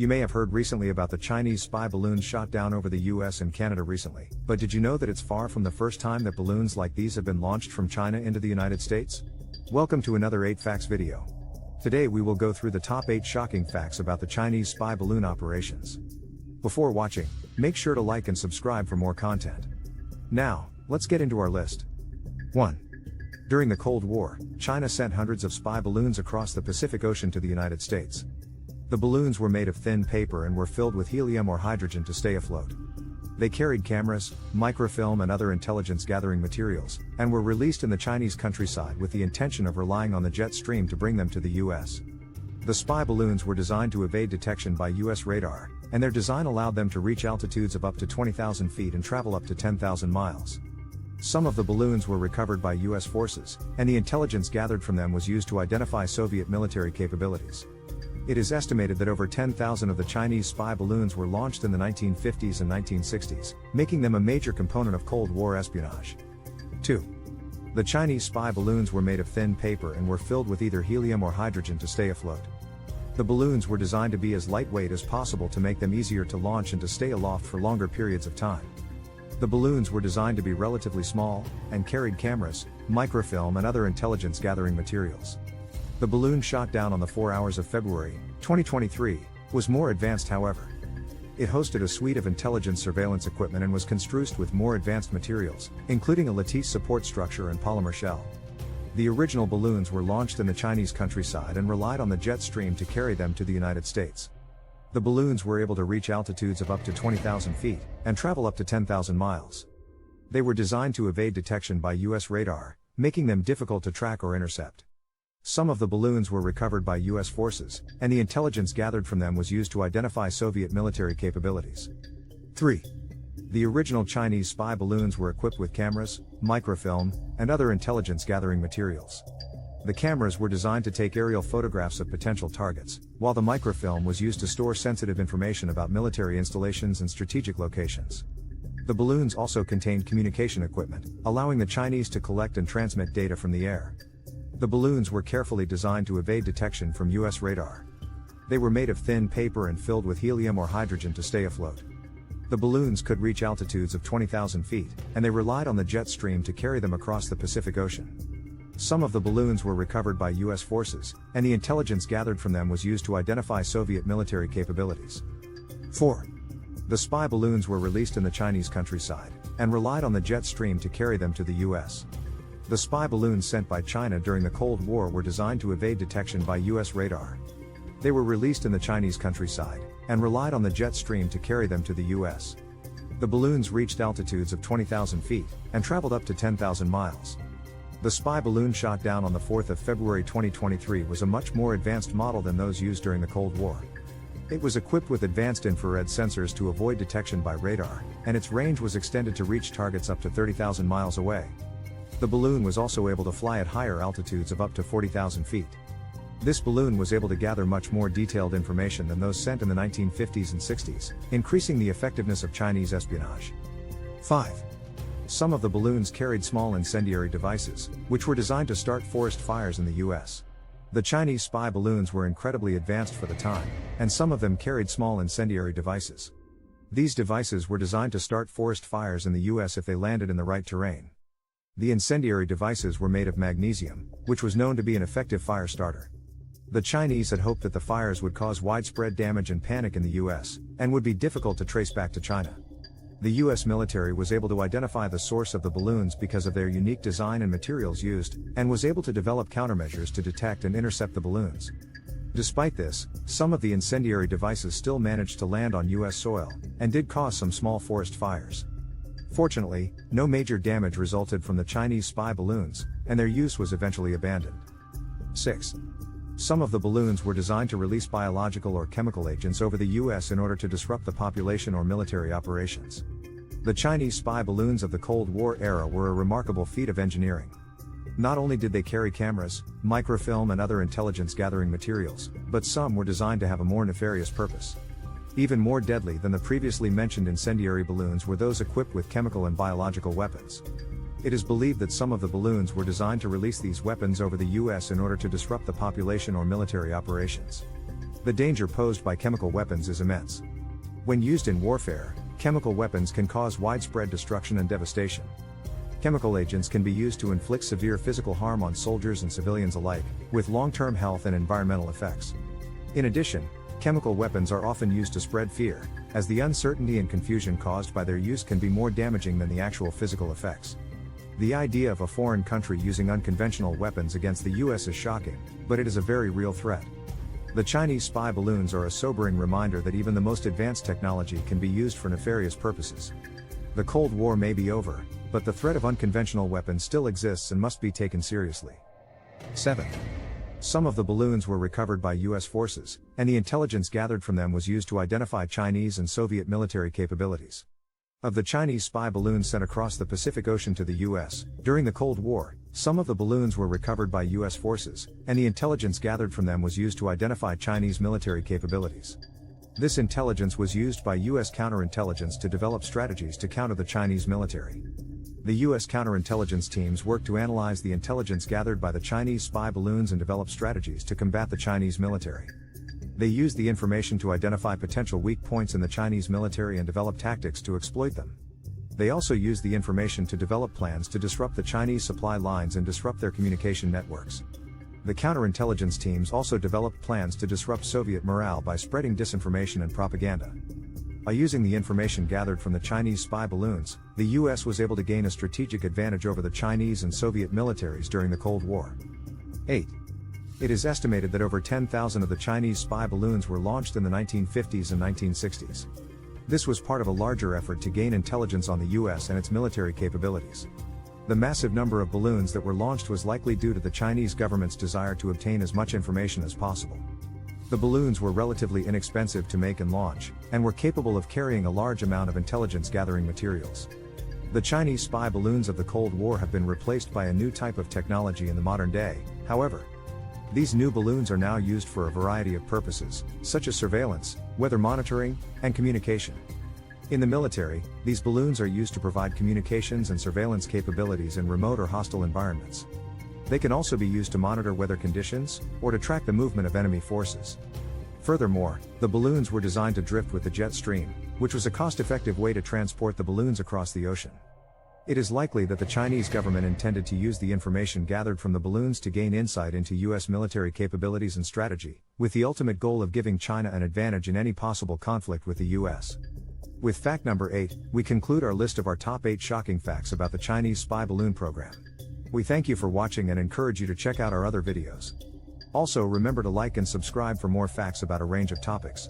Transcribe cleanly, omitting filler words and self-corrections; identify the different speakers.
Speaker 1: You may have heard recently about the Chinese spy balloons shot down over the US and Canada recently, but did you know that it's far from the first time that balloons like these have been launched from China into the United States? Welcome to another 8 Facts video. Today we will go through the top 8 shocking facts about the Chinese spy balloon operations. Before watching, make sure to like and subscribe for more content. Now, let's get into our list. 1. During the Cold War, China sent hundreds of spy balloons across the Pacific Ocean to the United States. The balloons were made of thin paper and were filled with helium or hydrogen to stay afloat. They carried cameras, microfilm and other intelligence-gathering materials, and were released in the Chinese countryside with the intention of relying on the jet stream to bring them to the US. The spy balloons were designed to evade detection by US radar, and their design allowed them to reach altitudes of up to 20,000 feet and travel up to 10,000 miles. Some of the balloons were recovered by US forces, and the intelligence gathered from them was used to identify Soviet military capabilities. It is estimated that over 10,000 of the Chinese spy balloons were launched in the 1950s and 1960s, making them a major component of Cold War espionage. 2. The Chinese spy balloons were made of thin paper and were filled with either helium or hydrogen to stay afloat. The balloons were designed to be as lightweight as possible to make them easier to launch and to stay aloft for longer periods of time. The balloons were designed to be relatively small, and carried cameras, microfilm and other intelligence-gathering materials. The balloon shot down on the 4 hours of February, 2023, was more advanced however. It hosted a suite of intelligence surveillance equipment and was constructed with more advanced materials, including a lattice support structure and polymer shell. The original balloons were launched in the Chinese countryside and relied on the jet stream to carry them to the United States. The balloons were able to reach altitudes of up to 20,000 feet, and travel up to 10,000 miles. They were designed to evade detection by US radar, making them difficult to track or intercept. Some of the balloons were recovered by US forces, and the intelligence gathered from them was used to identify Soviet military capabilities. 3. The original Chinese spy balloons were equipped with cameras, microfilm, and other intelligence-gathering materials. The cameras were designed to take aerial photographs of potential targets, while the microfilm was used to store sensitive information about military installations and strategic locations. The balloons also contained communication equipment, allowing the Chinese to collect and transmit data from the air. The balloons were carefully designed to evade detection from US radar. They were made of thin paper and filled with helium or hydrogen to stay afloat. The balloons could reach altitudes of 20,000 feet, and they relied on the jet stream to carry them across the Pacific Ocean. Some of the balloons were recovered by US forces, and the intelligence gathered from them was used to identify Soviet military capabilities. 4. The spy balloons were released in the Chinese countryside, and relied on the jet stream to carry them to the US. The spy balloons sent by China during the Cold War were designed to evade detection by US radar. They were released in the Chinese countryside, and relied on the jet stream to carry them to the US. The balloons reached altitudes of 20,000 feet, and traveled up to 10,000 miles. The spy balloon shot down on the 4th of February 2023 was a much more advanced model than those used during the Cold War. It was equipped with advanced infrared sensors to avoid detection by radar, and its range was extended to reach targets up to 30,000 miles away. The balloon was also able to fly at higher altitudes of up to 40,000 feet. This balloon was able to gather much more detailed information than those sent in the 1950s and 60s, increasing the effectiveness of Chinese espionage. 5. Some of the balloons carried small incendiary devices, which were designed to start forest fires in the US. The Chinese spy balloons were incredibly advanced for the time, and some of them carried small incendiary devices. These devices were designed to start forest fires in the US if they landed in the right terrain. The incendiary devices were made of magnesium, which was known to be an effective fire starter. The Chinese had hoped that the fires would cause widespread damage and panic in the US, and would be difficult to trace back to China. The US military was able to identify the source of the balloons because of their unique design and materials used, and was able to develop countermeasures to detect and intercept the balloons. Despite this, some of the incendiary devices still managed to land on US soil, and did cause some small forest fires. Fortunately, no major damage resulted from the Chinese spy balloons, and their use was eventually abandoned. 6. Some of the balloons were designed to release biological or chemical agents over the US in order to disrupt the population or military operations. The Chinese spy balloons of the Cold War era were a remarkable feat of engineering. Not only did they carry cameras, microfilm and other intelligence-gathering materials, but some were designed to have a more nefarious purpose. Even more deadly than the previously mentioned incendiary balloons were those equipped with chemical and biological weapons. It is believed that some of the balloons were designed to release these weapons over the US in order to disrupt the population or military operations. The danger posed by chemical weapons is immense. When used in warfare, chemical weapons can cause widespread destruction and devastation. Chemical agents can be used to inflict severe physical harm on soldiers and civilians alike, with long-term health and environmental effects. In addition, chemical weapons are often used to spread fear, as the uncertainty and confusion caused by their use can be more damaging than the actual physical effects. The idea of a foreign country using unconventional weapons against the US is shocking, but it is a very real threat. The Chinese spy balloons are a sobering reminder that even the most advanced technology can be used for nefarious purposes. The Cold War may be over, but the threat of unconventional weapons still exists and must be taken seriously. 7. Some of the balloons were recovered by US forces, and the intelligence gathered from them was used to identify Chinese and Soviet military capabilities. Of the Chinese spy balloons sent across the Pacific Ocean to the US, during the Cold War, some of the balloons were recovered by US forces, and the intelligence gathered from them was used to identify Chinese military capabilities. This intelligence was used by US counterintelligence to develop strategies to counter the Chinese military. The US counterintelligence teams worked to analyze the intelligence gathered by the Chinese spy balloons and develop strategies to combat the Chinese military. They used the information to identify potential weak points in the Chinese military and develop tactics to exploit them. They also used the information to develop plans to disrupt the Chinese supply lines and disrupt their communication networks. The counterintelligence teams also developed plans to disrupt Soviet morale by spreading disinformation and propaganda. By using the information gathered from the Chinese spy balloons, the US was able to gain a strategic advantage over the Chinese and Soviet militaries during the Cold War. 8. It is estimated that over 10,000 of the Chinese spy balloons were launched in the 1950s and 1960s. This was part of a larger effort to gain intelligence on the US and its military capabilities. The massive number of balloons that were launched was likely due to the Chinese government's desire to obtain as much information as possible. The balloons were relatively inexpensive to make and launch, and were capable of carrying a large amount of intelligence-gathering materials. The Chinese spy balloons of the Cold War have been replaced by a new type of technology in the modern day, however. These new balloons are now used for a variety of purposes, such as surveillance, weather monitoring, and communication. In the military, these balloons are used to provide communications and surveillance capabilities in remote or hostile environments. They can also be used to monitor weather conditions, or to track the movement of enemy forces. Furthermore, the balloons were designed to drift with the jet stream, which was a cost-effective way to transport the balloons across the ocean. It is likely that the Chinese government intended to use the information gathered from the balloons to gain insight into US military capabilities and strategy, with the ultimate goal of giving China an advantage in any possible conflict with the US. With fact number 8, we conclude our list of our top 8 shocking facts about the Chinese spy balloon program. We thank you for watching and encourage you to check out our other videos. Also remember to like and subscribe for more facts about a range of topics.